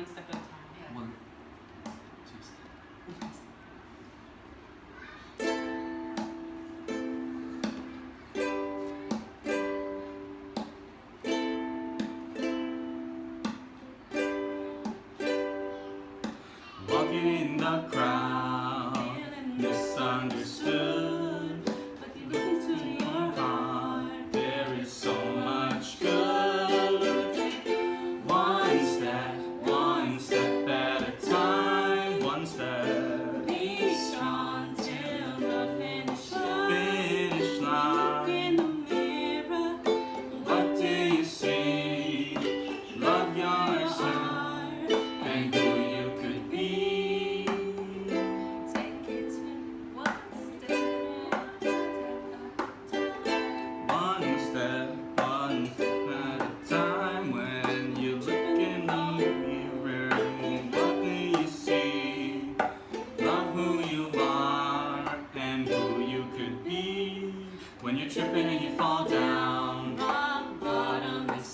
one step at a time. Yeah. One, two steps. Walking in the crowd, misunderstood. But you listen to your heart. There is so much good. One step at a time. One step. Be strong till the finish line. Finish line. In the mirror, What do you see? Love yourself and who you could be. Take it to one step One step at a time. When you look in the mirror, what do you see? Love who you are and who you could be. When you're tripping and you fall down, rock bottom is